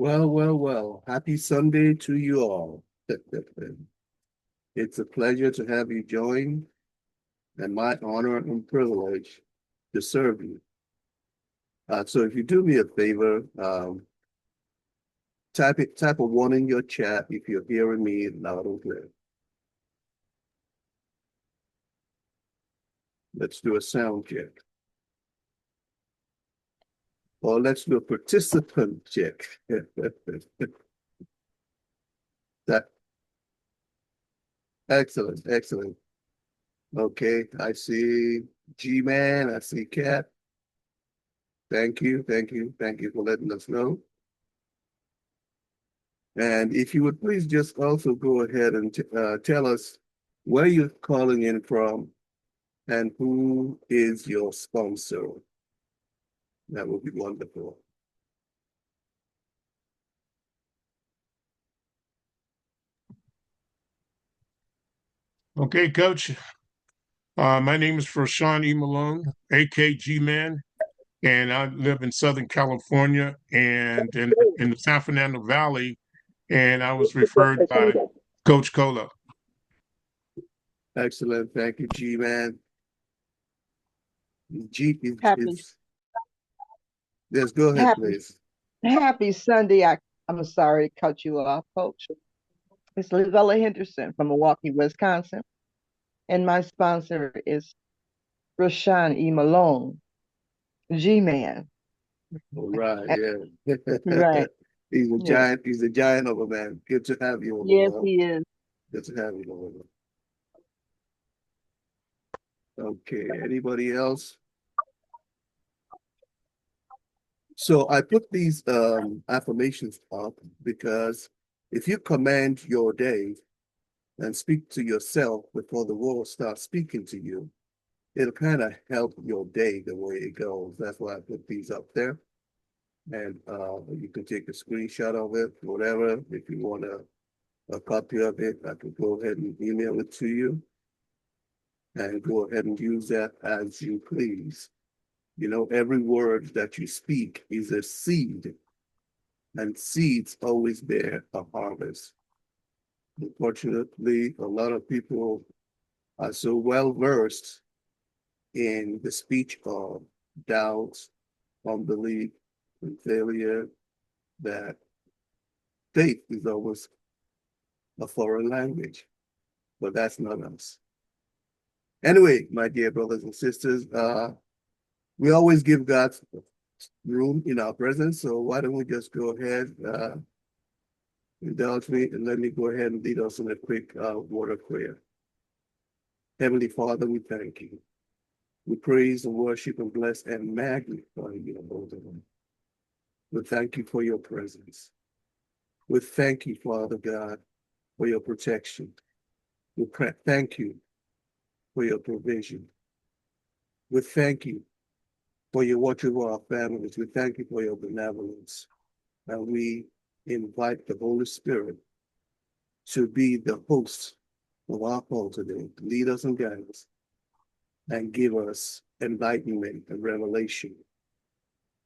Well, well, well. Happy Sunday to you all. It's a pleasure to have you join and my honor and privilege to serve you. So if you do me a favor, type a one in your chat if you're hearing me loud and clear. Let's do a sound check. Or let's do a participant check. That excellent, excellent. Okay, I see G-Man, I see Cat. Thank you, thank you, thank you for letting us know. And if you would please just also go ahead and tell us where you're calling in from and who is your sponsor. That would be wonderful. Okay, Coach. My name is Rashawn E. Malone, AKG Man, and I live in Southern California and in the San Fernando Valley, and I was referred by Coach Kola. Excellent. Thank you, G-Man. G Happy, is, yes, go ahead, happy, please. happy Sunday. I'm sorry to cut you off, Coach. It's Livella Henderson from Milwaukee, Wisconsin. And my sponsor is Rashawn E. Malone, G-Man. All right, yeah. Right. He's a Yeah. giant, he's a giant of a man. Good to have you over Yes, there. he is. Good to have you over there. Okay, anybody else? So I put these affirmations up because if you command your day and speak to yourself before the world starts speaking to you, it'll kind of help your day the way it goes. That's why I put these up there. And you can take a screenshot of it, whatever. If you want a copy of it, I can go ahead and email it to you and go ahead and use that as you please. You know, every word that you speak is a seed, and seeds always bear a harvest. Unfortunately, a lot of people are so well versed in the speech of doubts, unbelief, and failure that faith is almost a foreign language, but that's not us. Anyway, my dear brothers and sisters, we always give God room in our presence, so why don't we just go ahead, indulge me, and let me go ahead and lead us in a quick word of prayer. Heavenly Father, we thank you. We praise and worship and bless and magnify you, Lord. We thank you for your presence. We thank you, Father God, for your protection. We thank you for your provision. We thank you for your watch over our families. We thank you for your benevolence. And we invite the Holy Spirit to be the host of our call today, to lead us and guide us, and give us enlightenment and revelation.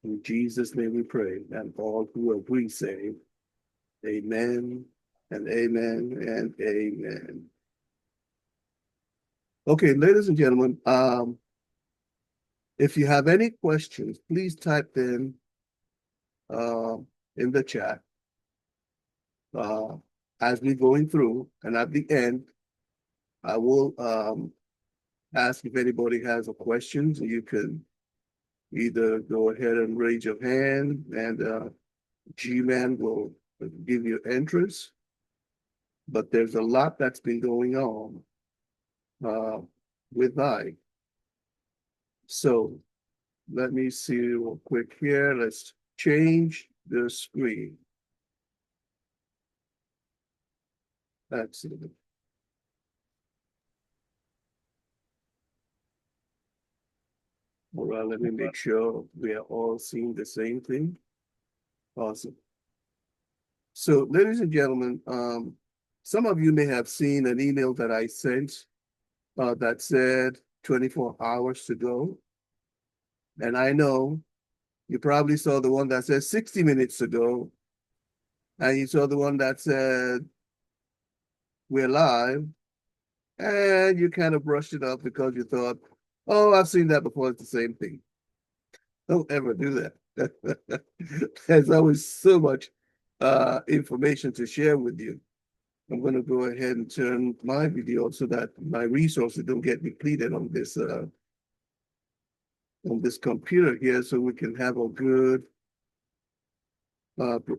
In Jesus' name we pray, and all who agree say, amen and amen and amen. Okay, ladies and gentlemen, if you have any questions, please type them in the chat as we're going through, and at the end, I will ask if anybody has a question. So you can either go ahead and raise your hand, and G-Man will give you entrance. But there's a lot that's been going on with I. So let me see real quick here. Let's change the screen. That's it. All right, let me make sure we are all seeing the same thing. Awesome. So, ladies and gentlemen, some of you may have seen an email that I sent that said 24 hours to go. And I know you probably saw the one that says 60 minutes to go. And you saw the one that said, we're live, and you kind of brushed it off because you thought, oh, I've seen that before, it's the same thing. Don't ever do that. There's always so much information to share with you. I'm going to go ahead and turn my video so that my resources don't get depleted on this computer here, so we can have a good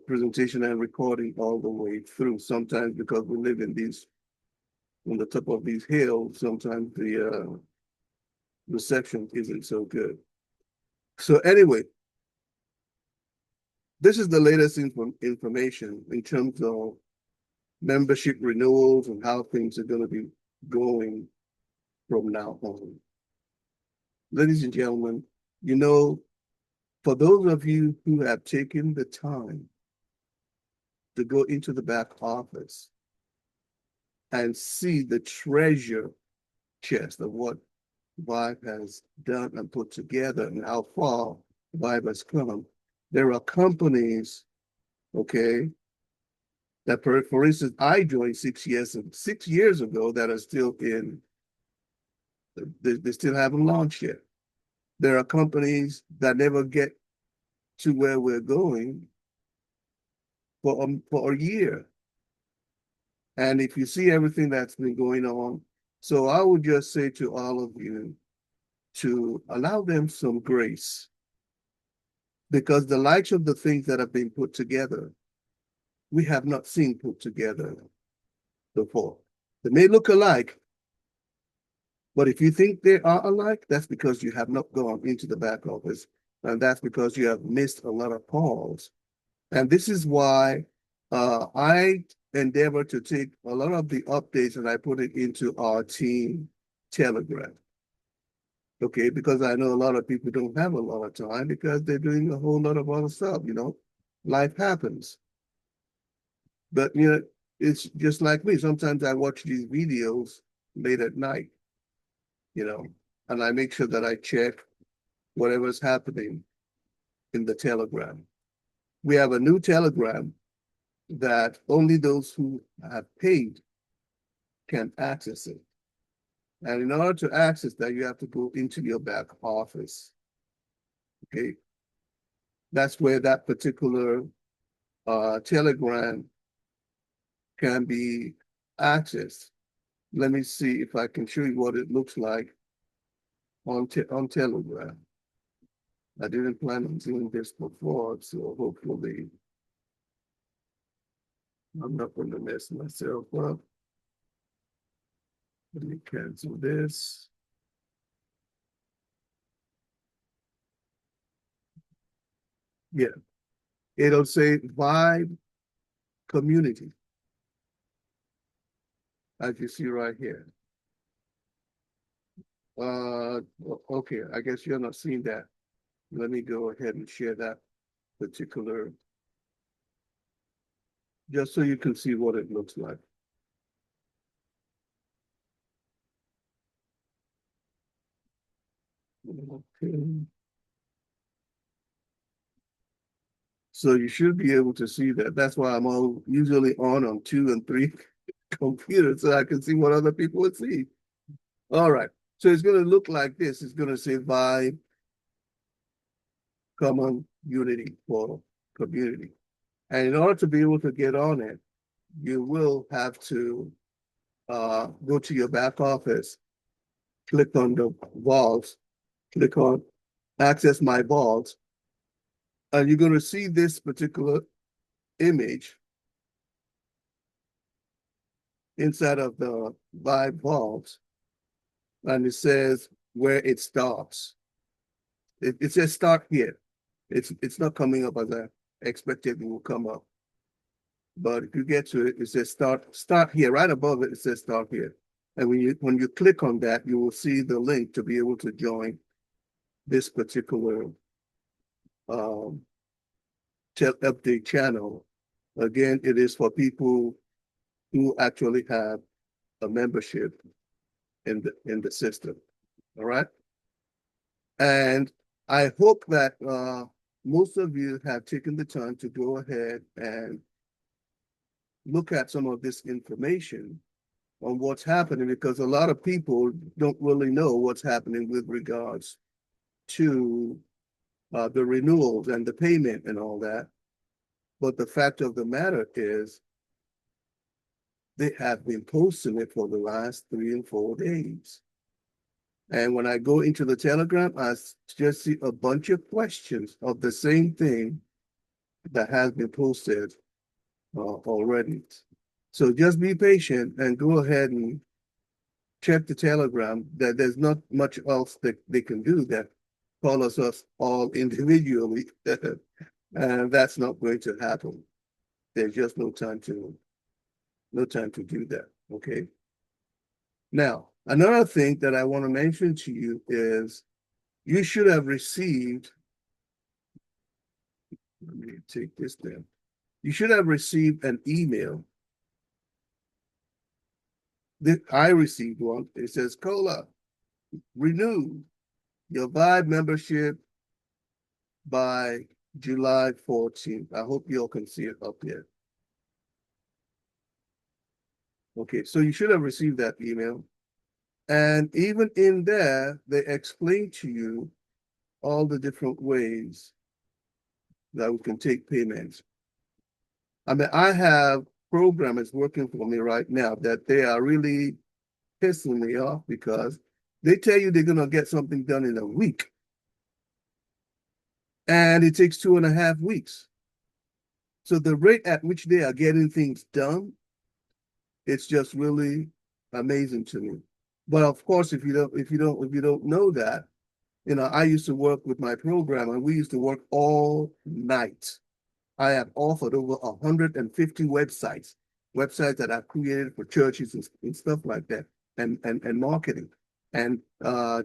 presentation and recording all the way through. Sometimes because we live in these, on the top of these hills, sometimes the reception isn't so good. So anyway, this is the latest information in terms of membership renewals and how things are going to be going from now on. Ladies and gentlemen, you know, for those of you who have taken the time to go into the back office and see the treasure chest of what VYB has done and put together and how far VYB has come, there are companies, okay, that for instance, I joined 6 years ago that are still in, they still haven't launched yet. There are companies that never get to where we're going for a year. And if you see everything that's been going on, so I would just say to all of you to allow them some grace, because the likes of the things that have been put together, we have not seen put together before. They may look alike, but if you think they are alike, that's because you have not gone into the back office, and that's because you have missed a lot of calls. And this is why I endeavor to take a lot of the updates and I put it into our team Telegram. Okay, because I know a lot of people don't have a lot of time because they're doing a whole lot of other stuff, you know. Life happens. But, you know, it's just like me. Sometimes I watch these videos late at night, you know, and I make sure that I check whatever's happening in the Telegram. We have a new Telegram that only those who have paid can access it. And in order to access that, you have to go into your back office. Okay. That's where that particular Telegram can be accessed. Let me see if I can show you what it looks like on Telegram. I didn't plan on doing this before, so hopefully I'm not going to mess myself up. Let me cancel this. Yeah, it'll say VYB community, as you see right here. Okay, I guess you're not seeing that. Let me go ahead and share that particular, just so you can see what it looks like. Okay. So you should be able to see that. That's why I'm usually on 2 and 3 computers, so I can see what other people would see. All right. So it's going to look like this. It's going to say VYB Common Unity for Community. And in order to be able to get on it, you will have to go to your back office, click on the vaults, click on Access My Vaults, and you're going to see this particular image inside of the VYB vaults, and it says where it starts. It says start here. It's not coming up as I expected it will come up. But if you get to it, it says start here. Right above it, it says start here. And when you click on that, you will see the link to be able to join this particular update channel. Again, it is for people who actually have a membership in the system. All right. And I hope that most of you have taken the time to go ahead and look at some of this information on what's happening, because a lot of people don't really know what's happening with regards to the renewals and the payment and all that. But the fact of the matter is, they have been posting it for the last 3 and 4 days. And when I go into the Telegram, I just see a bunch of questions of the same thing that has been posted already. So just be patient and go ahead and check the Telegram. That there's not much else that they can do that call us all individually. And that's not going to happen. There's just no time to do that. Okay. Now, another thing that I want to mention to you is you should have received, let me take this down. You should have received an email. I received one. It says, Kola, renew your VYB membership by July 14th. I hope you all can see it up there. Okay, so you should have received that email. And even in there, they explain to you all the different ways that we can take payments. I mean, I have programmers working for me right now that they are really pissing me off because they tell you they're going to get something done in a week. And it takes 2.5 weeks. So the rate at which they are getting things done, it's just really amazing to me. But of course, if you don't know that, I used to work with my program and we used to work all night. I have authored over 150 websites that I've created for churches and stuff like that, and marketing. And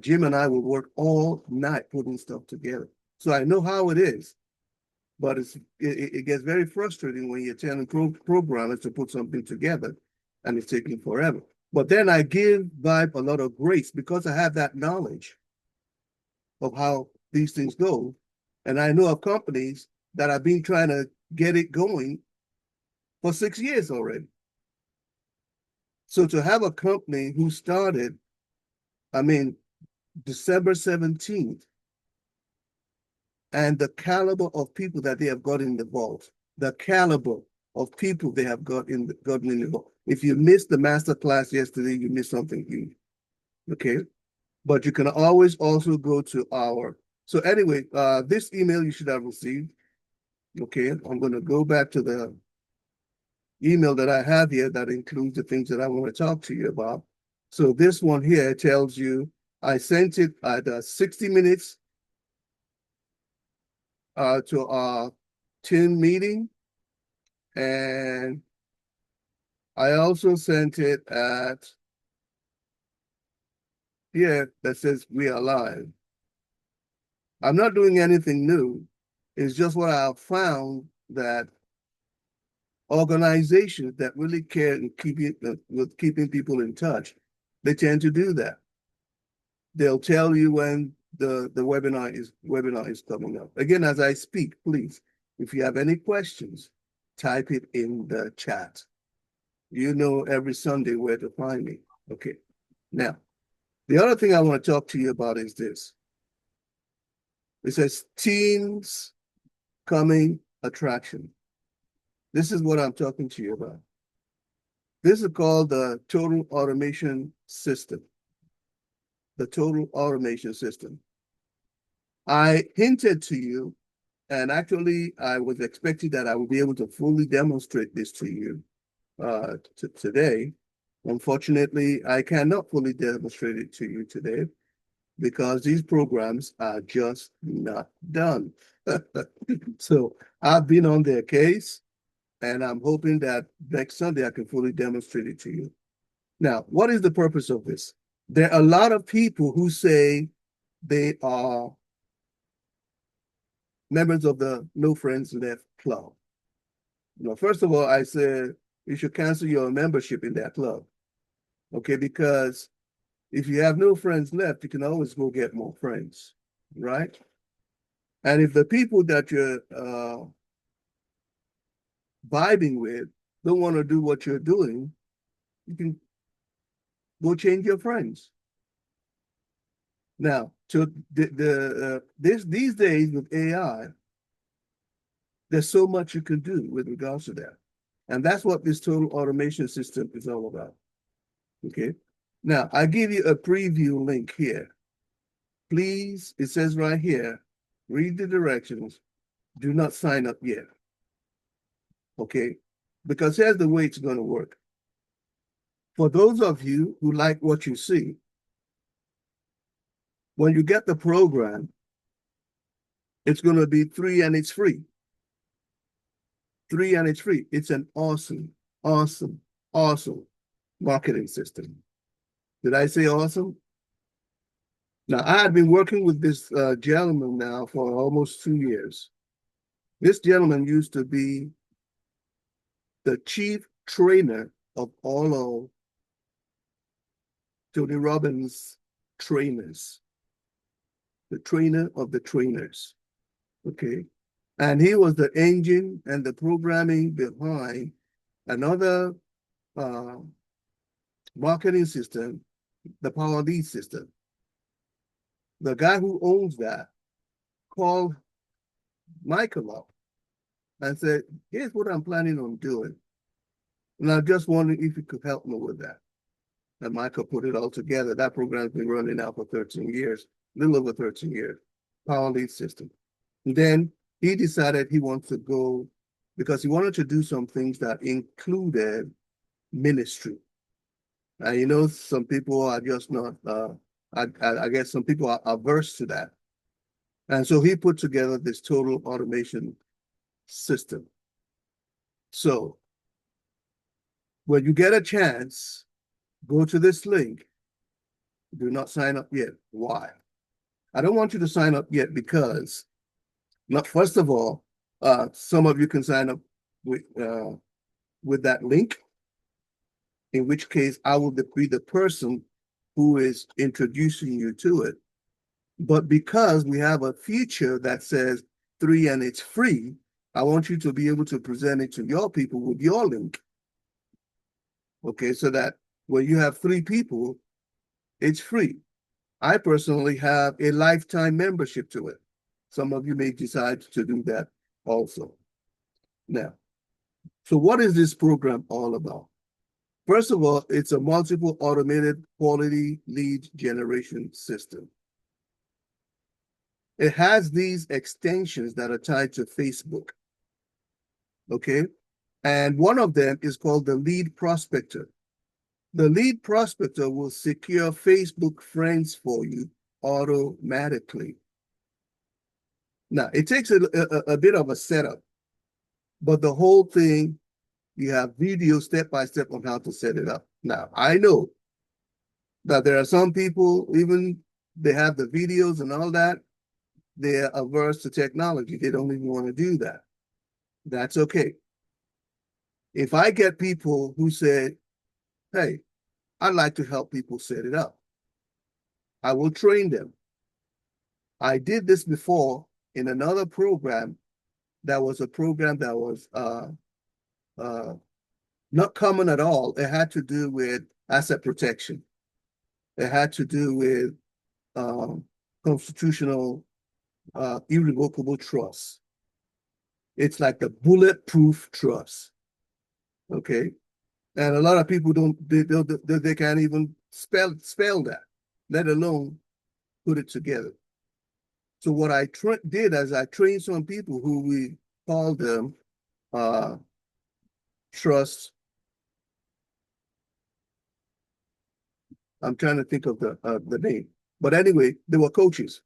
Jim and I would work all night putting stuff together. So I know how it is, but it gets very frustrating when you're telling programmers to put something together and it's taking forever. But then I give VYB a lot of grace because I have that knowledge of how these things go. And I know of companies that have been trying to get it going for 6 years already. So to have a company who started, December 17th, and the caliber of people that they have got in the vault, the caliber of people they have gotten in the vault. If you missed the master class yesterday, you missed something huge. Okay. But you can always also go to so anyway, this email you should have received. Okay, I'm going to go back to the email that I have here that includes the things that I want to talk to you about. So this one here tells you I sent it at 60 minutes to our team meeting. And I also sent it at here that says we are live. I'm not doing anything new. It's just what I have found that organizations that really care and keeping people in touch, they tend to do that. They'll tell you when the webinar is coming up. Again, as I speak, please, if you have any questions, type it in the chat. You know every Sunday where to find me. Okay. Now, the other thing I want to talk to you about is this. It says teens coming attraction. This is what I'm talking to you about. This is called the total automation system. The total automation system. I hinted to you, and actually I was expecting that I would be able to fully demonstrate this to you today. Unfortunately, I cannot fully demonstrate it to you today because these programs are just not done. So I've been on their case, and I'm hoping that next Sunday I can fully demonstrate it to you. Now, what is the purpose of this? There are a lot of people who say they are members of the No Friends Left Club. First of all, I said you should cancel your membership in that club. Okay, because if you have no friends left, you can always go get more friends, right? And if the people that you're vibing with don't want to do what you're doing, you can go change your friends. Now, to these days with AI, there's so much you can do with regards to that. And that's what this total automation system is all about. Okay. Now, I give you a preview link here. Please, it says right here, read the directions. Do not sign up yet. Okay. Because here's the way it's going to work. For those of you who like what you see, when you get the program, it's going to be 3 and it's free. 3 and it's free. It's an awesome, awesome, awesome marketing system. Did I say awesome? Now, I had been working with this gentleman now for almost 2 years. This gentleman used to be the chief trainer of all of Tony Robbins' trainers, the trainer of the trainers. Okay. And he was the engine and the programming behind another marketing system, the Power Lead system. The guy who owns that called Michael up and said, here's what I'm planning on doing. And I just wondering if you could help me with that. And Michael put it all together. That program's been running now for 13 years, a little over 13 years, Power Lead system. And then he decided he wants to go, because he wanted to do some things that included ministry. And you know, some people are just not, I guess some people are averse to that. And so he put together this total automation system. So when you get a chance, go to this link. Do not sign up yet. Why? I don't want you to sign up yet because, first of all, some of you can sign up with that link, in which case I will be the person who is introducing you to it. But because we have a feature that says 3 and it's free, I want you to be able to present it to your people with your link. Okay, so that when you have 3 people, it's free. I personally have a lifetime membership to it. Some of you may decide to do that also. Now, so what is this program all about? First of all, it's a multiple automated quality lead generation system. It has these extensions that are tied to Facebook. Okay. And one of them is called the lead prospector. The lead prospector will secure Facebook friends for you automatically. Now, it takes a bit of a setup, but the whole thing, you have video step-by-step on how to set it up. Now, I know that there are some people, even they have the videos and all that, they're averse to technology. They don't even want to do that. That's okay. If I get people who say, hey, I'd like to help people set it up, I will train them. I did this before in another program that was a program that was not common at all. It had to do with asset protection. It had to do with constitutional irrevocable trust. It's like the bulletproof trust. Okay. And a lot of people they can't even spell that, let alone put it together. So what I did is I trained some people who we called them trust. I'm trying to think of the name, but anyway, they were coaches,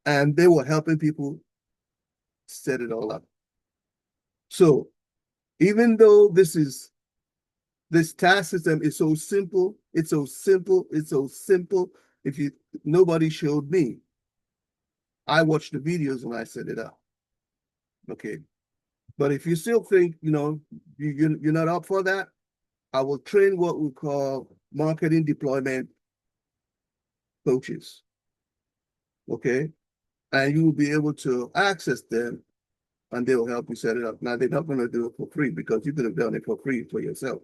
and they were helping people set it all up. So even though this task system is so simple, it's so simple. If nobody showed me, I watched the videos when I set it up. Okay. But if you still think, you're not up for that, I will train what we call marketing deployment coaches. Okay. And you will be able to access them and they'll help you set it up. Now, they're not going to do it for free because you could have done it for free for yourself.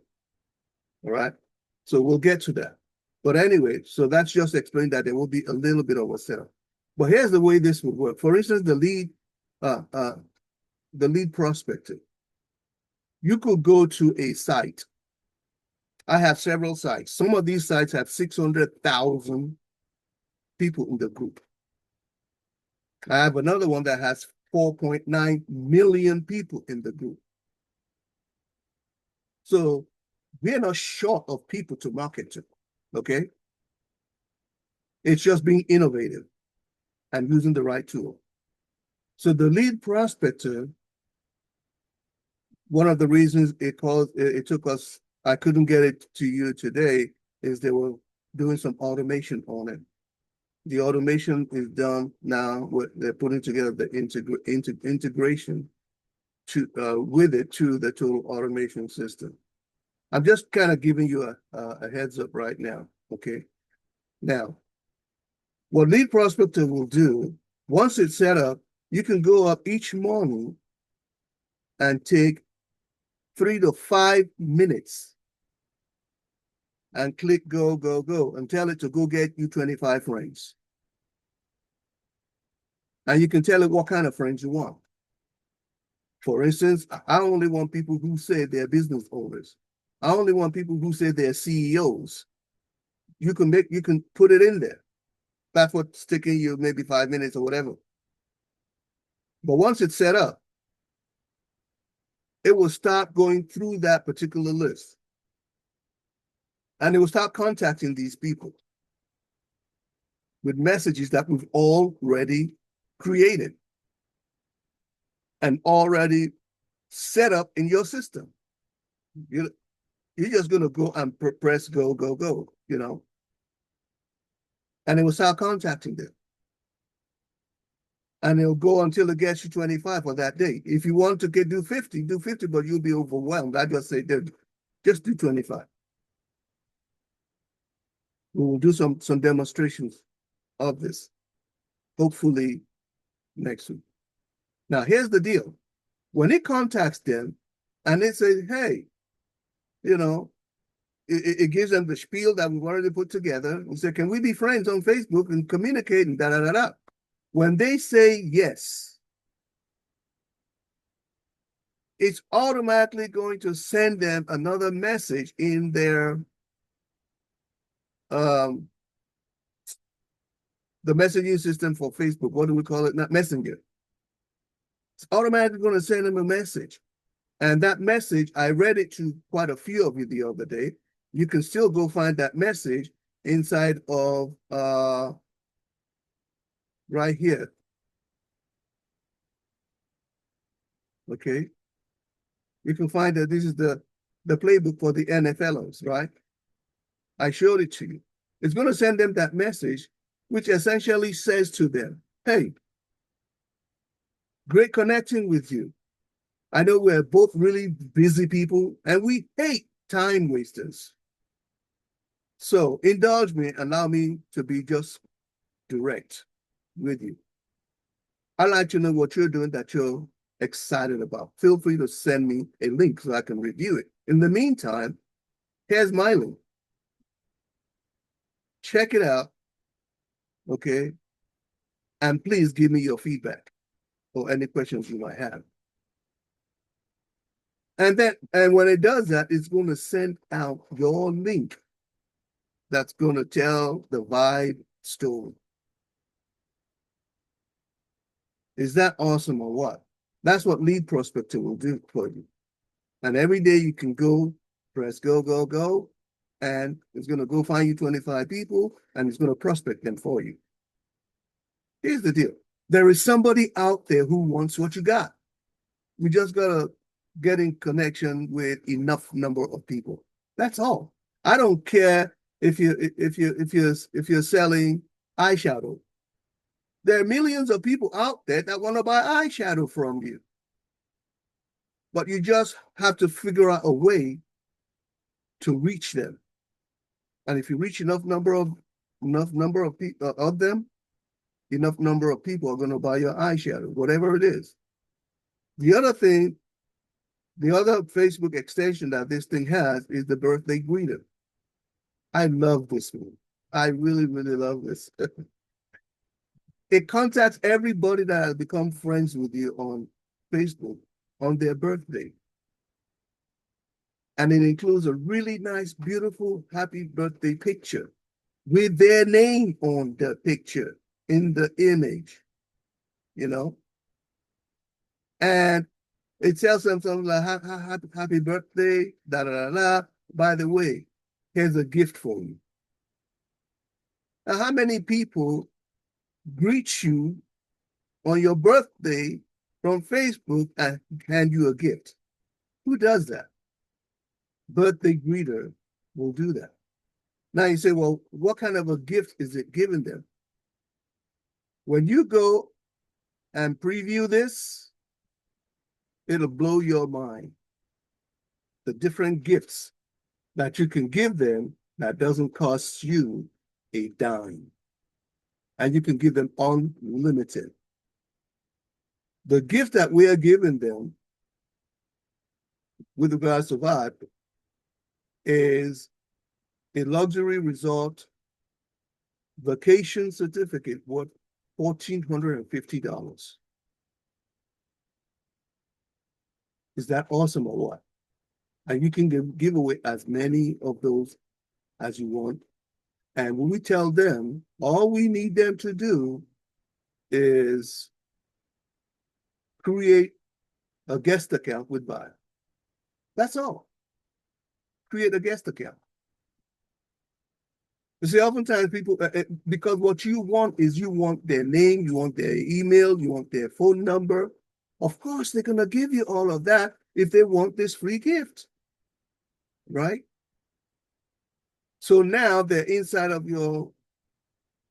All right. So we'll get to that. But anyway, so that's just explained that there will be a little bit of a setup. But here's the way this would work. For instance, the lead prospector. You could go to a site. I have several sites. Some of these sites have 600,000 people in the group. I have another one that has 4.9 million people in the group. So we're not short of people to market to, okay? It's just being innovative and using the right tool. So the lead prospector, one of the reasons it took us, I couldn't get it to you today, is they were doing some automation on it. The automation is done now. They're putting together the integration with it to the total automation system. I'm just kind of giving you a heads up right now, okay? Now, what Lead Prospector will do, once it's set up, you can go up each morning and take 3 to 5 minutes and click go, go, go, and tell it to go get you 25 friends. And you can tell it what kind of friends you want. For instance, I only want people who say they're business owners. I only want people who say they're CEOs. You can put it in there. That's what's taking you maybe 5 minutes or whatever. But once it's set up, it will start going through that particular list. And it will start contacting these people with messages that we've already created and already set up in your system. You're just going to go and press go, go, go, you know. And it will start contacting them. And it'll go until it gets you 25 for that day. If you want to do 50, do 50, but you'll be overwhelmed. I just say, just do 25. We will do some demonstrations of this, hopefully next week. Now, here's the deal. When it contacts them and it says, hey, you know, it gives them the spiel that we've already put together and say, can we be friends on Facebook and communicate and da-da-da-da. When they say yes, it's automatically going to send them another message in their the messaging system for Facebook. What do we call it? Not Messenger. It's automatically going to send them a message. And that message, I read it to quite a few of you the other day. You can still go find that message inside of right here. Okay. You can find that this is the playbook for the NFLers, right? I showed it to you. It's going to send them that message, which essentially says to them, hey, great connecting with you. I know we're both really busy people and we hate time wasters. So indulge me, allow me to be just direct with you. I'd like to know what you're doing that you're excited about. Feel free to send me a link so I can review it. In the meantime, here's my link. Check it out, okay? And please give me your feedback or any questions you might have. And when it does that, it's going to send out your link that's going to tell the VYB story. Is that awesome or what? That's what Lead Prospector will do for you. And every day you can go, press go, go, go, and it's going to go find you 25 people, and it's going to prospect them for you. Here's the deal. There is somebody out there who wants what you got. We just got to get in connection with enough number of people. That's all. I don't care if you're selling eyeshadow. There are millions of people out there that want to buy eyeshadow from you. But you just have to figure out a way to reach them. And if you reach enough number of them, enough number of people are going to buy your eyeshadow, whatever it is. The other thing, the other Facebook extension that this thing has is the birthday greeter. I love this one. I really, really love this. It contacts everybody that has become friends with you on Facebook on their birthday. And it includes a really nice, beautiful, happy birthday picture with their name on the picture in the image, you know? And it tells them something like, happy birthday, da da da da. By the way, here's a gift for you. Now, how many people greet you on your birthday from Facebook and hand you a gift? Who does that? Birthday greeter will do that. Now you say, well, what kind of a gift is it giving them? When you go and preview this, it'll blow your mind. The different gifts that you can give them that doesn't cost you a dime. And you can give them unlimited. The gift that we are giving them with regards to VYB is a luxury resort vacation certificate worth $1,450. Is that awesome or what? And you can give away as many of those as you want. And when we tell them, all we need them to do is create a guest account with VYB. That's all. Create a guest account. You see, oftentimes people, because what you want is you want their name, you want their email, you want their phone number. Of course, they're going to give you all of that if they want this free gift, right? So now they're inside of your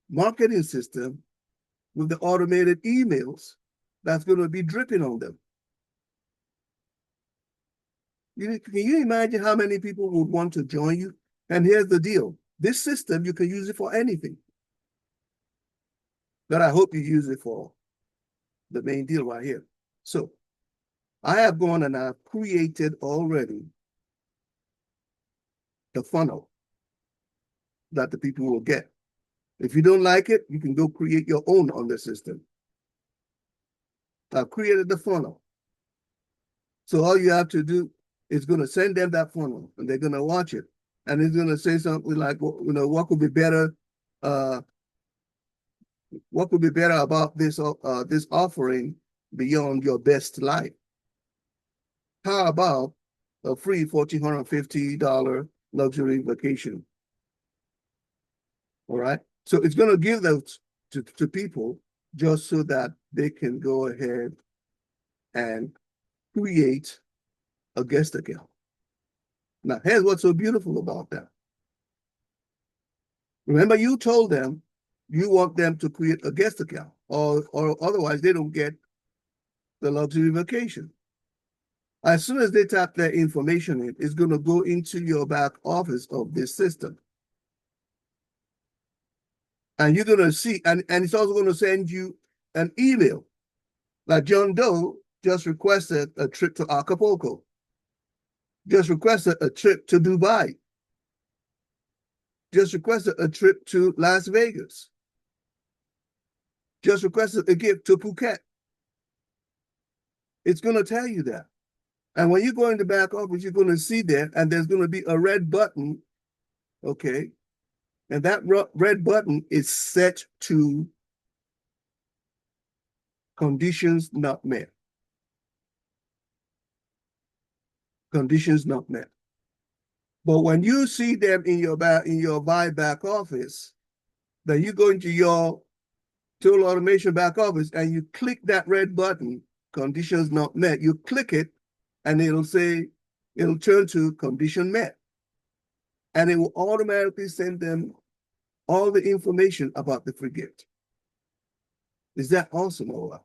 marketing system with the automated emails that's going to be dripping on them. Can you imagine how many people would want to join you? And here's the deal. This system, you can use it for anything. But I hope you use it for the main deal right here. So I have gone and I've created already the funnel that the people will get. If you don't like it, you can go create your own on the system. I've created the funnel. So all you have to do is going to send them that funnel and they're going to watch it. And it's going to say something like, well, you know, what could be better? What could be better about this offering beyond your best life? How about a free $1,450 luxury vacation? All right. So it's going to give those to people just so that they can go ahead and create a guest account. Now, here's what's so beautiful about that. Remember, you told them you want them to create a guest account, or otherwise they don't get the luxury vacation. As soon as they tap their information in, it's going to go into your back office of this system. And you're going to see, and it's also going to send you an email. Like John Doe just requested a trip to Acapulco, just requested a trip to Dubai, just requested a trip to Las Vegas, just requested a gift to Phuket. It's going to tell you that. And when you go in the back office, you're going to see there, and there's going to be a red button, okay? And that red button is set to conditions not met. Conditions not met. But when you see them in your VYB back office, then you go into your total automation back office and you click that red button, conditions not met. You click it, and it'll turn to condition met. And it will automatically send them all the information about the free gift. Is that awesome or what?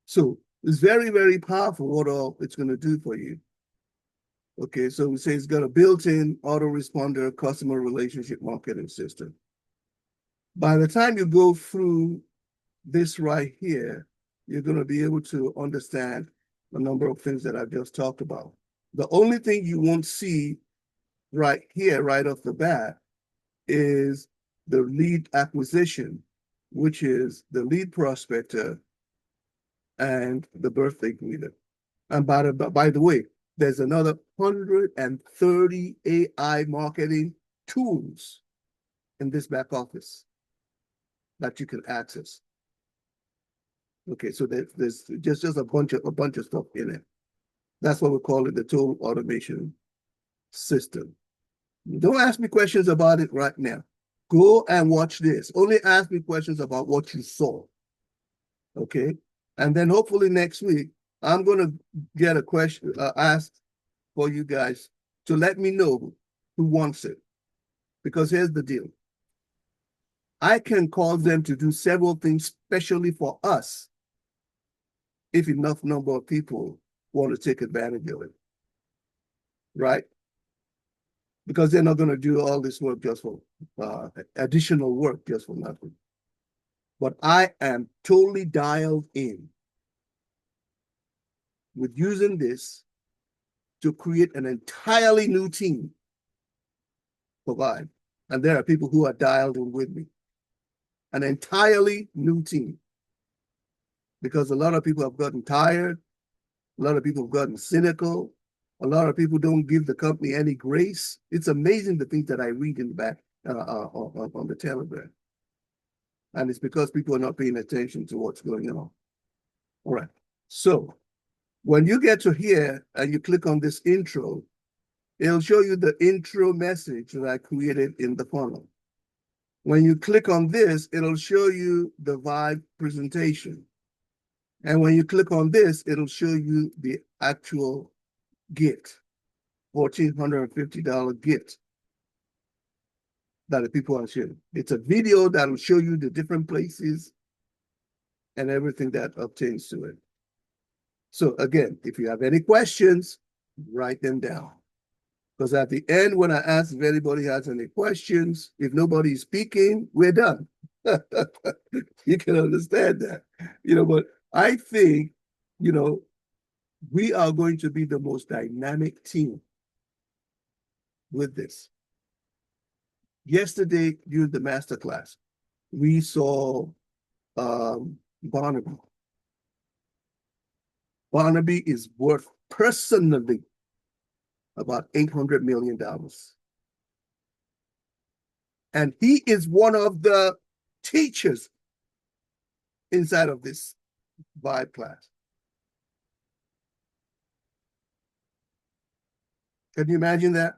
So it's very, very powerful what all it's going to do for you. Okay, so we say it's got a built-in autoresponder customer relationship marketing system. By the time you go through this right here, you're going to be able to understand a number of things that I've just talked about. The only thing you won't see right here, right off the bat, is the lead acquisition, which is the lead prospector and the birthday greeter. And by the way, there's another 130 AI marketing tools in this back office that you can access. Okay, so there's just a bunch of stuff in it. That's what we call it, the total automation system. Don't ask me questions about it right now. Go and watch this. Only ask me questions about what you saw. Okay, and then hopefully next week I'm going to get a question asked for you guys to let me know who wants it. Because here's the deal. I can cause them to do several things specially for us if enough number of people want to take advantage of it. Right? Because they're not going to do all this work just for additional work just for nothing. But I am totally dialed in with using this to create an entirely new team for VYB. And there are people who are dialed in with me. An entirely new team. Because a lot of people have gotten tired. A lot of people have gotten cynical. A lot of people don't give the company any grace. It's amazing the things that I read in the back on the Telegram. And it's because people are not paying attention to what's going on. All right. So when you get to here and you click on this intro, it'll show you the intro message that I created in the funnel. When you click on this, it'll show you the VYB presentation. And when you click on this, it'll show you the actual gift, $1,450 gift that the people are sharing. It's a video that will show you the different places and everything that obtains to it. So again, if you have any questions, write them down. Because at the end, when I ask if anybody has any questions, if nobody's speaking, we're done. You can understand that. But I think, we are going to be the most dynamic team with this. Yesterday, during the masterclass, we saw Barnaby. Barnaby is worth personally about $800 million. And he is one of the teachers inside of this VYB class. Can you imagine that?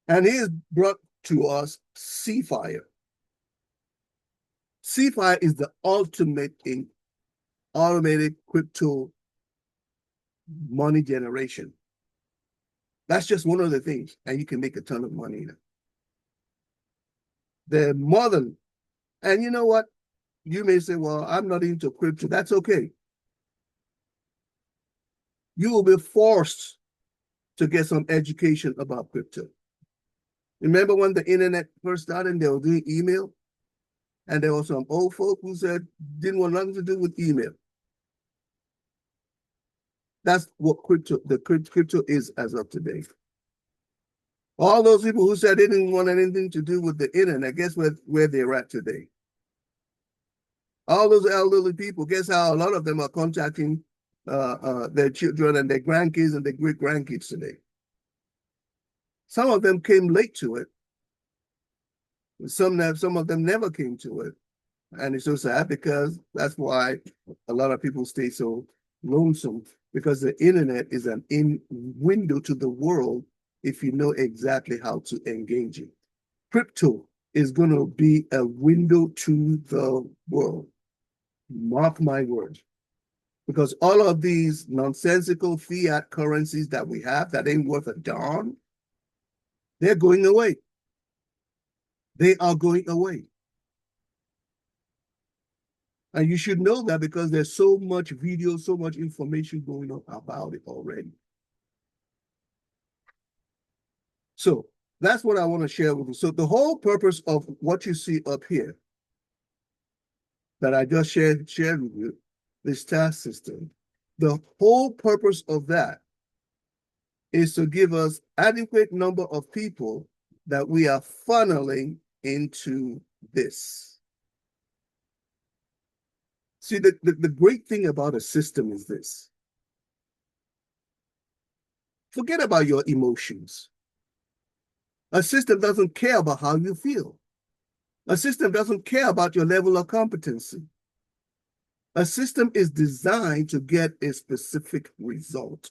And he has brought to us Seafire. Seafire is the ultimate in automated crypto money generation. That's just one of the things, and you can make a ton of money in it. They're more than, and you know what? You may say, well, I'm not into crypto. That's okay. You will be forced to get some education about crypto. Remember when the internet first started and they were doing email? And there were some old folk who said, didn't want nothing to do with email. That's what crypto is as of today. All those people who said they didn't want anything to do with the internet, guess where they're at today? All those elderly people, guess how a lot of them are contacting their children and their grandkids and their great-grandkids today. Some of them came late to it. Some of them never came to it. And it's so sad because that's why a lot of people stay so lonesome, because the internet is an window to the world if you know exactly how to engage it. Crypto is going to be a window to the world. Mark my words. Because all of these nonsensical fiat currencies that we have that ain't worth a darn, they're going away. They are going away. And you should know that because there's so much video, so much information going on about it already. So that's what I want to share with you. So the whole purpose of what you see up here that I just shared with you this task system, the whole purpose of that is to give us adequate number of people that we are funneling into this. See, the great thing about a system is this. Forget about your emotions. A system doesn't care about how you feel. A system doesn't care about your level of competency. A system is designed to get a specific result.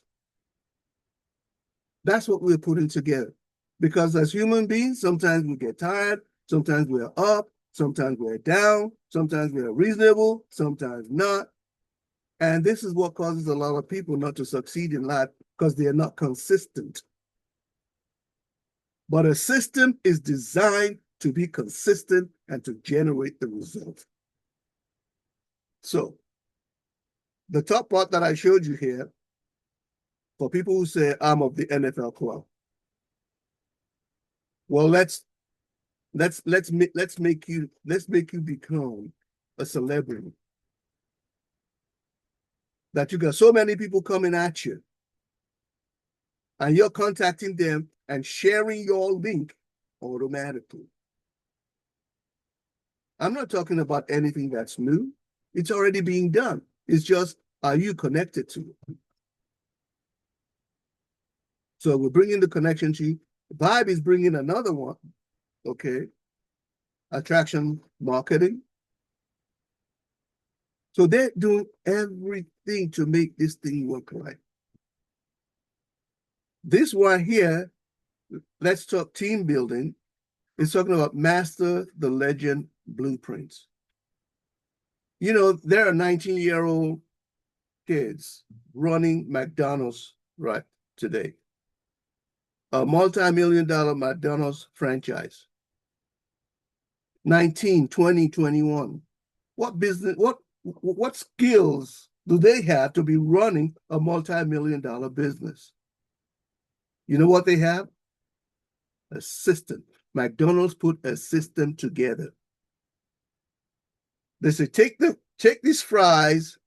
That's what we're putting together. Because as human beings, sometimes we get tired, sometimes we're up, sometimes we're down, sometimes we're reasonable, sometimes not. And this is what causes a lot of people not to succeed in life, because they are not consistent. But a system is designed to be consistent and to generate the result. So, the top part that I showed you here, for people who say, I'm of the NFL club. Well, let's make you become a celebrity. That you got so many people coming at you, and you're contacting them and sharing your link automatically. I'm not talking about anything that's new. It's already being done. It's just, are you connected to it? So we're bringing the connection to you. VYB is bringing another one, okay? Attraction marketing. So they're doing everything to make this thing work right. This one here, let's talk team building, is talking about master the legend blueprints. You know, there are 19-year-old kids running McDonald's right today. A multi-million-dollar McDonald's franchise. 19, 20, 21. What business, what skills do they have to be running a multi-million-dollar business? You know what they have? A system. McDonald's put a system together. They say, take these fries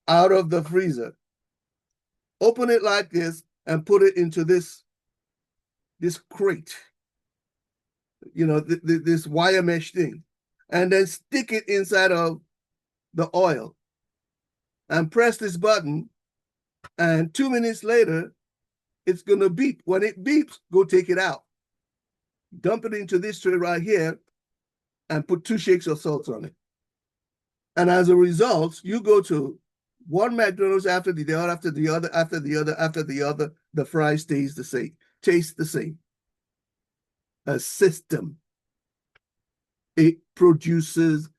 out of the freezer, open it like this, and put it into this crate, you know, this wire mesh thing, and then stick it inside of the oil and press this button, and 2 minutes later, it's going to beep. When it beeps, go take it out. Dump it into this tray right here and put 2 shakes of salt on it. And as a result, you go to one McDonald's after the other, after the other, after the other, after the other, the fries stays the same, tastes the same. A system. It produces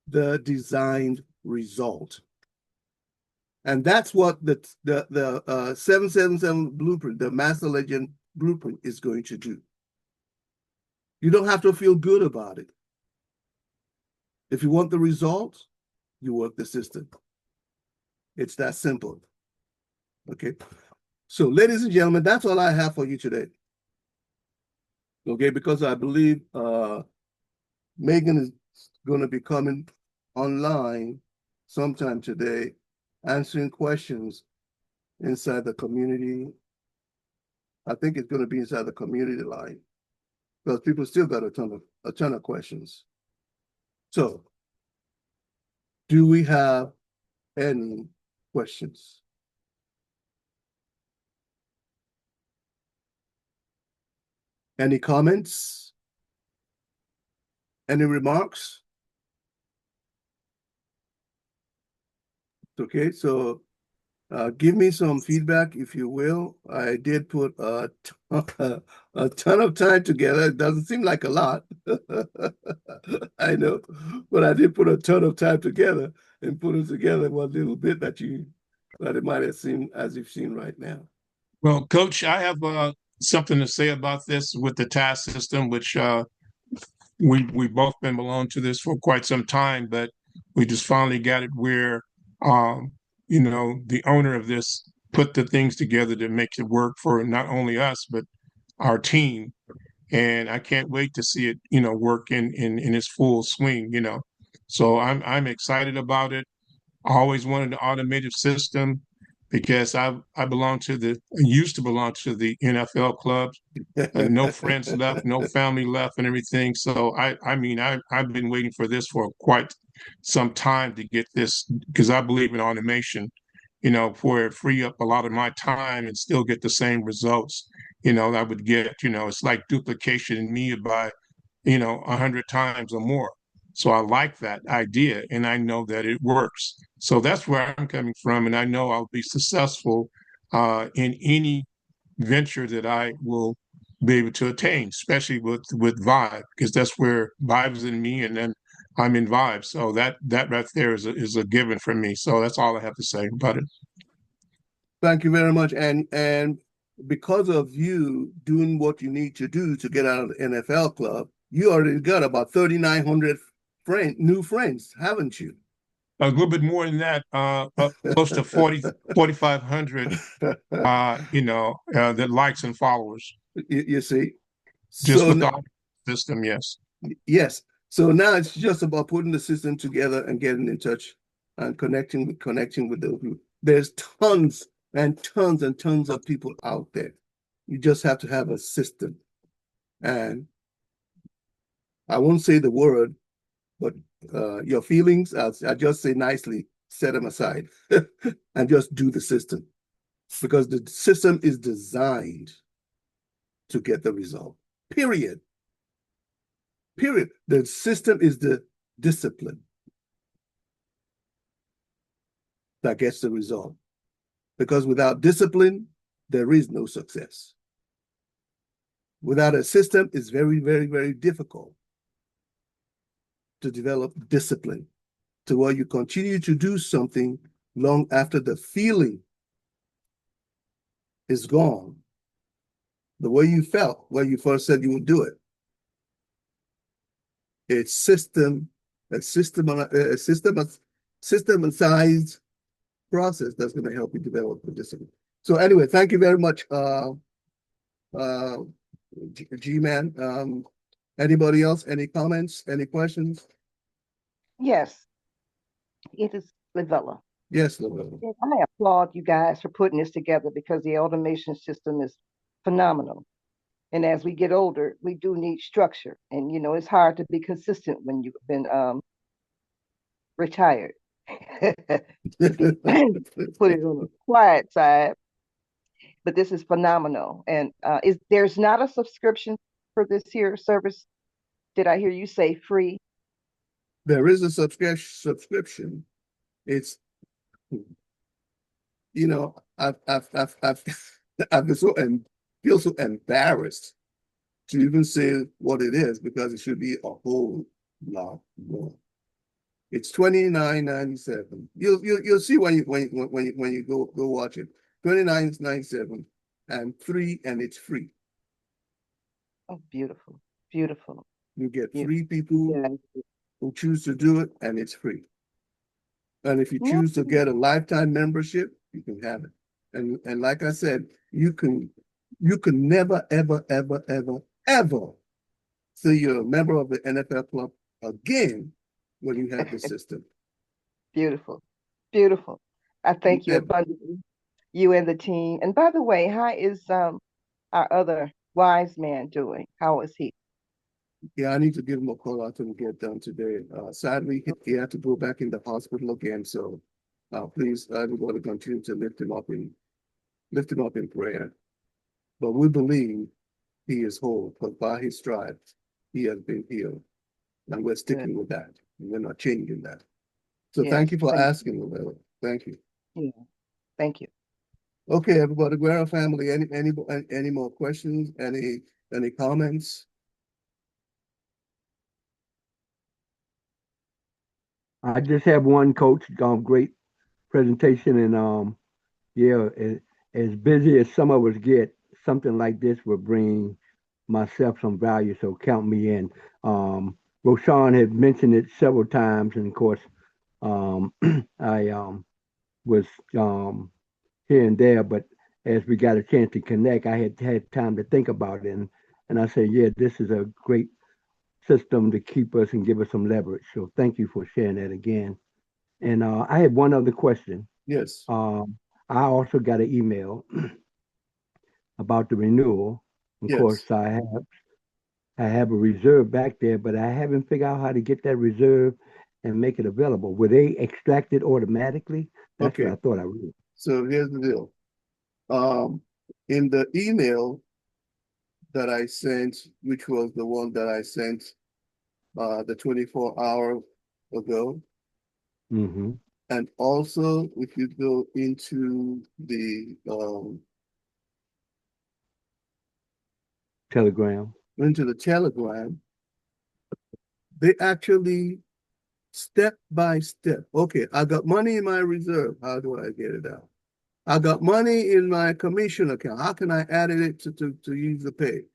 the designed result. And that's what the 777 blueprint, the Master Legend blueprint, is going to do. You don't have to feel good about it. If you want the results, you work the system. It's that simple. Okay. So, ladies and gentlemen, that's all I have for you today. Okay, because I believe Megan is going to be coming online sometime today, answering questions inside the community. I think it's going to be inside the community line, because people still got a ton of questions. So, do we have any questions? Any comments? Any remarks? Okay, so give me some feedback, if you will. I did put a ton of time together. It doesn't seem like a lot. I know, but I did put a ton of time together and put it together one little bit that it might have seemed as you've seen right now. Well, Coach, I have something to say about this with the task system, which we both been belong to this for quite some time, but we just finally got it where you know, the owner of this put the things together that makes it work for not only us but our team. And I can't wait to see it, you know, work in its full swing, you know. So I'm excited about it. I always wanted an automated system because I used to belong to the NFL clubs. No friends left, no family left, and everything. So I've been waiting for this for quite some time to get this because I believe in automation. For it free up a lot of my time and still get the same results. I would get. It's like duplication in me by 100 times or more. So I like that idea and I know that it works. So that's where I'm coming from. And I know I'll be successful in any venture that I will be able to attain, especially with Vibe, because that's where Vibe's in me and then I'm in Vibe. So that right there is a given for me. So that's all I have to say about it. Thank you very much. And because of you doing what you need to do to get out of the NFL club, you already got about 3,900 new friends, haven't you? A little bit more than that, close to 4,500, that likes and followers. You see? Just So with the system, yes. yes. So now it's just about putting the system together and getting in touch and connecting with the group. There's tons and tons and tons of people out there. You just have to have a system. And I won't say the word, but your feelings, I just say nicely, set them aside and just do the system. Because the system is designed to get the result. Period. Period. The system is the discipline that gets the result. Because without discipline, there is no success. Without a system, it's very, very, very difficult to develop discipline to where you continue to do something long after the feeling is gone. The way you felt when you first said you would do it. It's systematized process that's going to help you develop the discipline. So anyway, thank you very much, G-Man. Anybody else? Any comments? Any questions? Yes, it is Lavella. Yes, Lavella. I applaud you guys for putting this together because the automation system is phenomenal. And as we get older, we do need structure. And, it's hard to be consistent when you've been retired. Put it on the quiet side. But this is phenomenal. And there's not a subscription for this here service? Did I hear you say free? There is a subscription. It's, I've been feel so embarrassed to even say what it is because it should be a whole lot more. It's $29.97. You'll see when you go watch it. $29.97 and it's free. Oh, beautiful, beautiful. You get 3 people who choose to do it, and it's free. And if you choose to get a lifetime membership, you can have it. And like I said, you can never, ever, ever, ever, ever say you're a member of the NFL club again when you have the system. Beautiful, beautiful. I thank you abundantly, you and the team. And by the way, how is our other wise man doing? How is he? Yeah, I need to give him a call out to get done today. Sadly, he had to go back in the hospital again. So please, everybody continue to lift him up in prayer. But we believe he is whole, but by his stripes, he has been healed. And we're sticking with that. We're not changing that. So thank you for asking, Lavella. Thank you. Yeah, thank you. Okay, everybody, Guerra family, any more questions? Any comments? I just have one, Coach. Great presentation, and yeah, as busy as some of us get, something like this will bring myself some value. So count me in. Roshan had mentioned it several times, and of course, I was here and there, but as we got a chance to connect, I had time to think about it, and I said, yeah, this is a great system to keep us and give us some leverage. So thank you for sharing that again. And I had one other question. Yes. I also got an email about the renewal. Of course, Yes. I have a reserve back there, but I haven't figured out how to get that reserve and make it available. Will they extract it automatically? That's what Okay. I thought I read. So here's the deal. In the email that I sent, which was the one that I sent the 24-hour ago, Mm-hmm. and also if you go into the Telegram. Telegram, they actually step by step. Okay, I got money in my reserve. How do I get it out? I got money in my commission account. How can I add it to use the pay?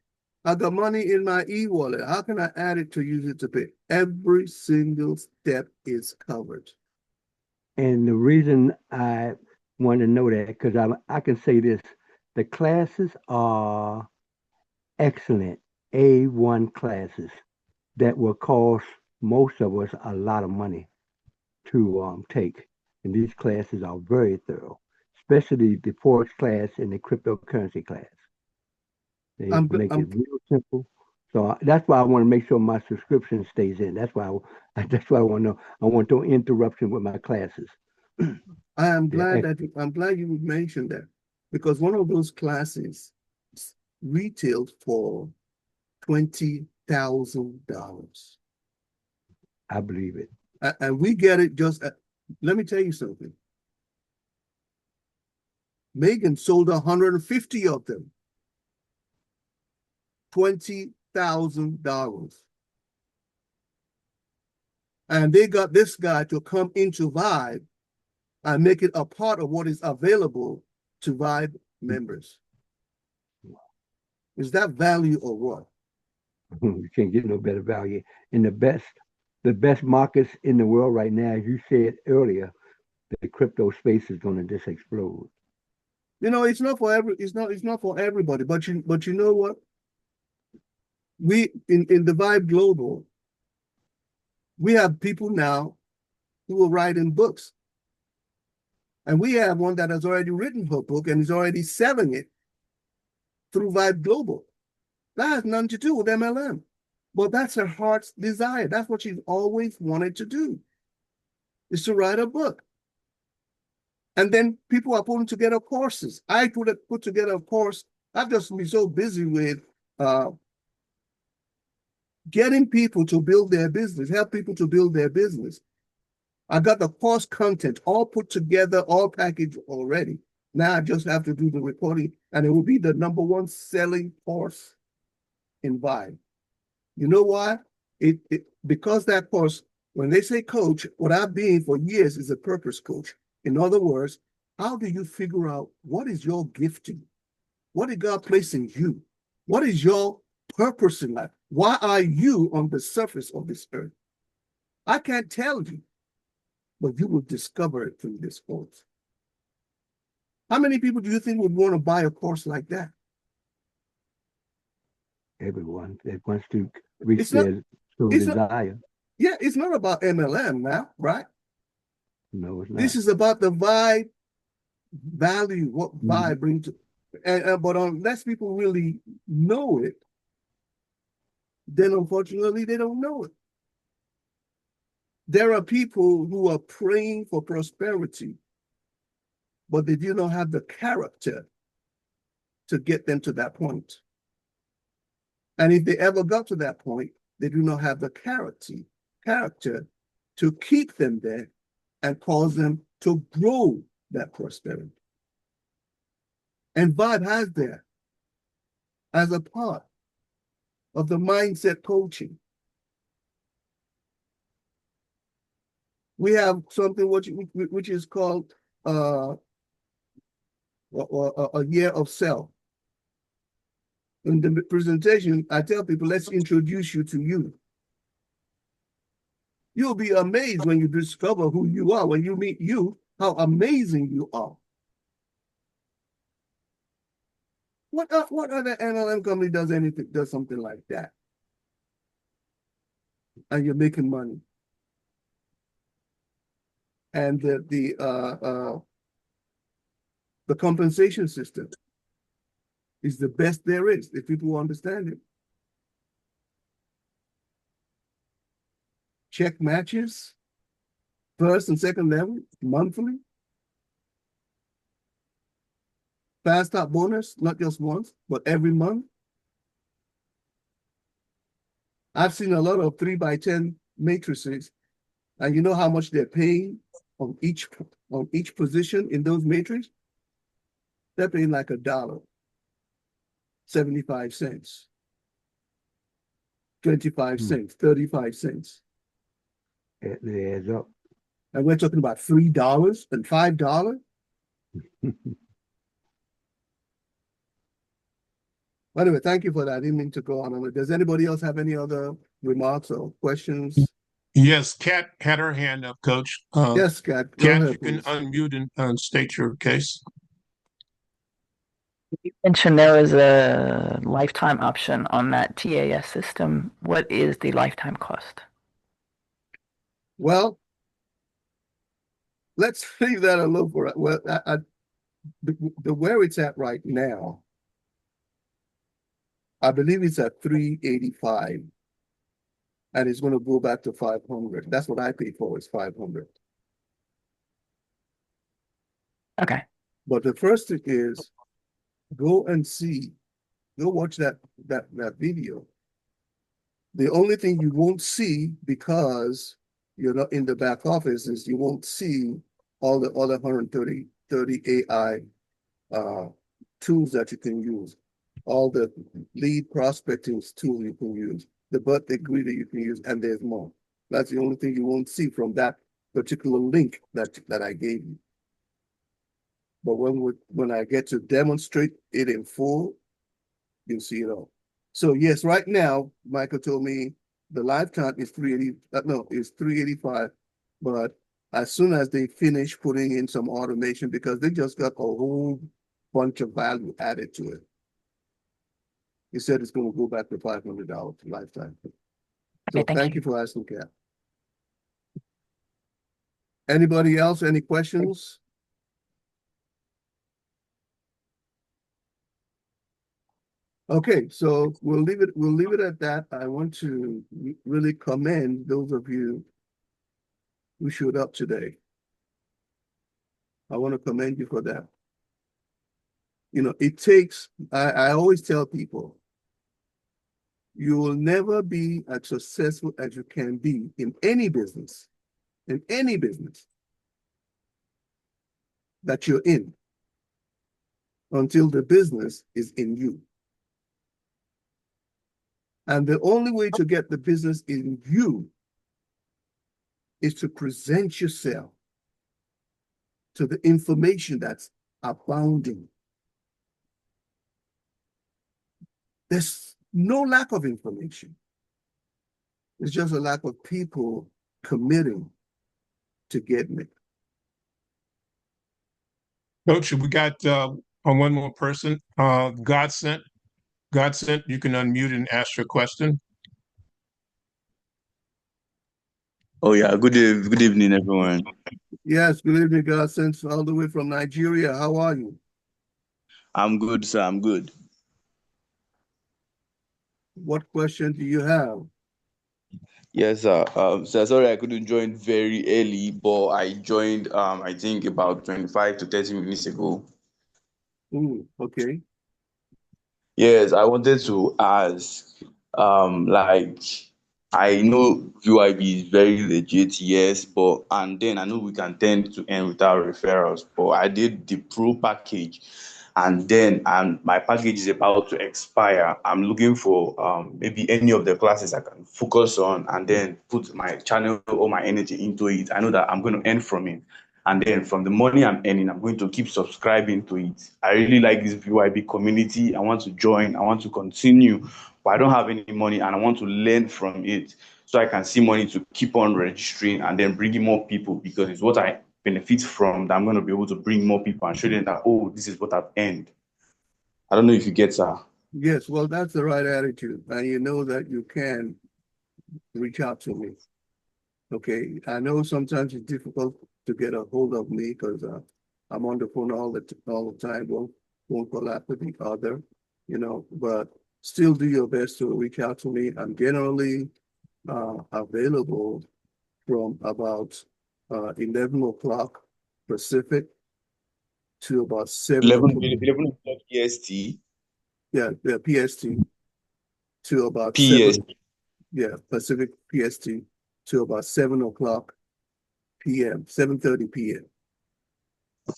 I got money in my e-wallet. How can I add it to use it to pay? Every single step is covered. And the reason I want to know that, because I can say this, the classes are excellent, A1 classes that will cost most of us a lot of money to take. And these classes are very thorough, especially the Forex class and the cryptocurrency class. They I'm, make it I'm real simple. So that's why I want to make sure my subscription stays in. That's why that's what I want to know. I want no interruption with my classes. I am glad Yeah, I'm glad you mentioned that, because one of those classes retailed for $20,000. I believe it. And we get it just let me tell you something. Megan sold 150 of them. $20,000. And they got this guy to come into VYB and make it a part of what is available to VYB members. Is that value or what? You can't get no better value. And the best markets in the world right now, as you said earlier, the crypto space is going to just explode. You know, it's not for everybody, but you know what? We in the VYB Global, we have people now who are writing books. And we have one that has already written her book and is already selling it through VYB Global. That has nothing to do with MLM. But that's her heart's desire. That's what she's always wanted to do, is to write a book. And then people are putting together courses. I put together a course. I've just been so busy with getting people to build their business, help people to build their business. I got the course content all put together, all packaged already. Now I just have to do the recording, and it will be the #1 selling course in VYB. You know why? Because that course, when they say coach, what I've been for years is a purpose coach. In other words, how do you figure out what is your gifting? What did God place in you? What is your purpose in life? Why are you on the surface of this earth? I can't tell you, but you will discover it through this course. How many people do you think would want to buy a course like that? Everyone that wants to reach It's not, their true it's not, desire. yeah, it's not about MLM now, right? No, it's This not. is about the VYB value, what Mhm. VYB brings to, but unless people really know it, then unfortunately they don't know it. There are people who are praying for prosperity, but they do not have the character to get them to that point. And if they ever got to that point, they do not have the character to keep them there and cause them to grow that prosperity. And VYB has that as a part of the mindset coaching. We have something which is called a year of self. In the presentation, I tell people, let's introduce you to you. You'll be amazed when you discover who you are. When you meet you, how amazing you are. What other MLM company does something like that? And you're making money. and the compensation system is the best there is, if people understand it. Check matches, first and second level, monthly. Fast start bonus, not just once, but every month. I've seen a lot of 3x10 matrices, and you know how much they're paying on each position in those matrices? They're paying like $1, 75 cents, 25 cents, 35 cents. It adds up. And we're talking about $3 and $5. Anyway, thank you for that. I didn't mean to go on. Does anybody else have any other remarks or questions? Yes, Kat had her hand up, Coach. Yes, Kat, go Kat, ahead, you can please. unmute and state your case. You mentioned there was a lifetime option on that TAS system. What is the lifetime cost? Well, let's leave that alone for well, the where it's at right now. I believe it's at $385, and it's going to go back to $500. That's what I paid for, is $500. Okay. But the first thing is, go watch that video. The only thing you won't see, because you're not in the back office, is you won't see all the other 130 AI tools that you can use, all the lead prospecting tools you can use, the birthday greeter you can use, and there's more. That's the only thing you won't see from that particular link that I gave you. But when I get to demonstrate it in full, you'll see it all. So yes, right now, Michael told me the lifetime is $385, but as soon as they finish putting in some automation, because they just got a whole bunch of value added to it, he said it's going to go back to $500 lifetime. So Okay, thank you for asking, Kat. Anybody else? Any questions? Okay, so we'll leave it at that. I want to really commend those of you who showed up today. I want to commend you for that. You know, it takes, I always tell people, you will never be as successful as you can be in any business that you're in, until the business is in you. And the only way to get the business in you is to present yourself to the information that's abounding. There's no lack of information. It's just a lack of people committing to getting it. Coach, we got one more person. Godsent, you can unmute and ask your question. Oh yeah, good evening, everyone. Yes, good evening, Godsent, all the way from Nigeria. How are you? I'm good, sir. I'm good. What question do you have? Yes, sir. So sorry I couldn't join very early, but I joined I think about 25 to 30 minutes ago. Okay. Yes, I wanted to ask, like, I know VYB is very legit, yes, but and then I know we can tend to end without referrals, but I did the pro package, and then my package is about to expire. I'm looking for maybe any of the classes I can focus on and then put my channel or my energy into it. I know that I'm going to earn from it. And then from the money I'm earning, I'm going to keep subscribing to it. I really like this VYB community. I want to join. I want to continue, but I don't have any money and I want to learn from it so I can see money to keep on registering and then bringing more people, because it's what I benefit from, that I'm going to be able to bring more people and show them that, oh, this is what I've earned. I don't know if you get that. Yes, well, that's the right attitude. And you know that you can reach out to me. Okay, I know sometimes it's difficult to get a hold of me because I'm on the phone all the time. Won't call after the other, but still do your best to reach out to me. I'm generally available from about 11 o'clock Pacific to about 7 11, o'clock. 11 o'clock EST. Yeah, PST to about PS. 7. Yeah, Pacific PST to about 7 o'clock PM, 7:30 PM.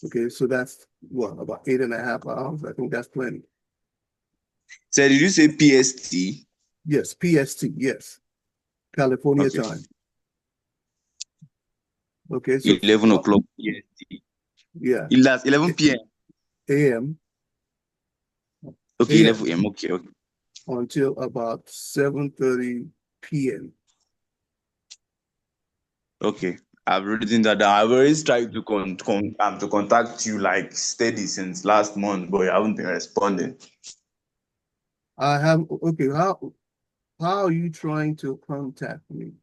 Okay, so that's what, about 8.5 hours? I think that's plenty. So did you say PST? Yes, PST, yes. California Okay. time. Okay, so 11 o'clock PST. yeah, That's 11 p.m. AM. Okay, AM 11 a.m. Okay. until about 7:30 PM. Okay. I've written that down. I've always tried to to contact you like steady since last month, but you haven't been responding. Okay, how are you trying to contact me?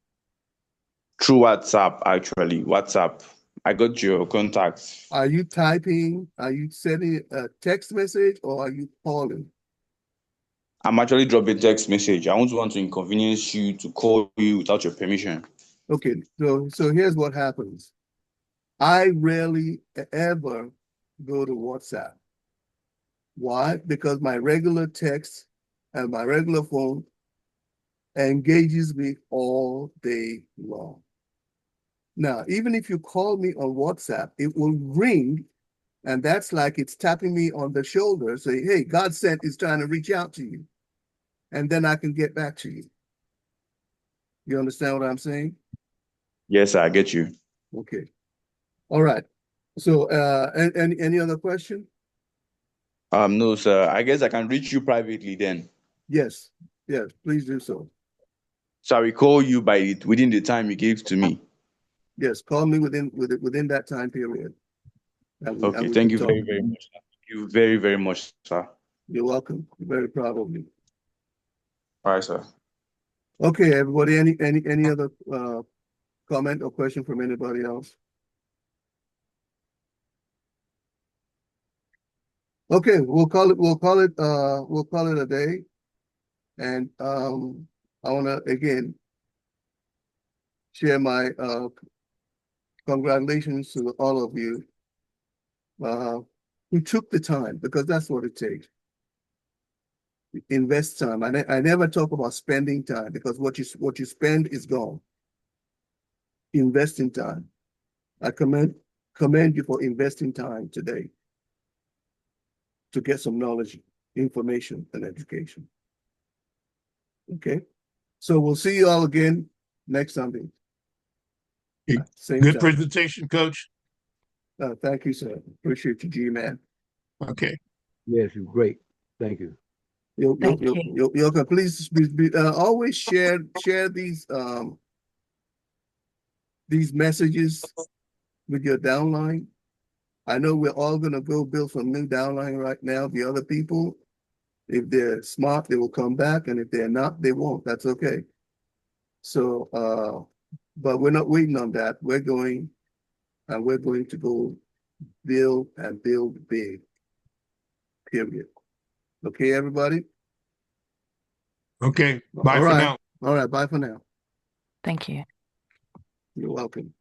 Through WhatsApp, actually. WhatsApp. I got your contacts. Are you typing? Are you sending a text message or are you calling? I'm actually dropping text message. I don't want to inconvenience you to call you without your permission. Okay, so here's what happens. I rarely ever go to WhatsApp. Why? Because my regular text and my regular phone engages me all day long. Now, even if you call me on WhatsApp, it will ring, and that's like it's tapping me on the shoulder, say, hey, God sent is trying to reach out to you. And then I can get back to you. You understand what I'm saying? Yes, I get you. Okay. All right. So any other question? No, sir. I guess I can reach you privately then. Yes. Yes, please do so. So I will call you within the time you gave to me. Yes, call me within that time period. And Okay, we thank can you talk. very, very much. Thank you very, very much, sir. You're welcome. I'm very proud of you. All right, sir. Okay, everybody, any other comment or question from anybody else? Okay, we'll call it a day. And I wanna again share my congratulations to all of you who took the time, because that's what it takes. Invest time. I never talk about spending time, because what you spend is gone. Invest in time. I commend you for investing time today to get some knowledge, information, and education. Okay, so we'll see you all again next Sunday. Same Good time. presentation, Coach. Thank you, sir. Appreciate you, G-Man. Okay. Yes, you're great. Thank you. You're Thank you. welcome. Please always share these messages with your downline. I know we're all gonna go build some new downline right now. The other people, if they're smart, they will come back, and if they're not, they won't. That's okay. So, but we're not waiting on that. We're going to go build and build big. Period. Okay, everybody? Okay. Bye All for right. now. All right. Bye for now. Thank you. You're welcome.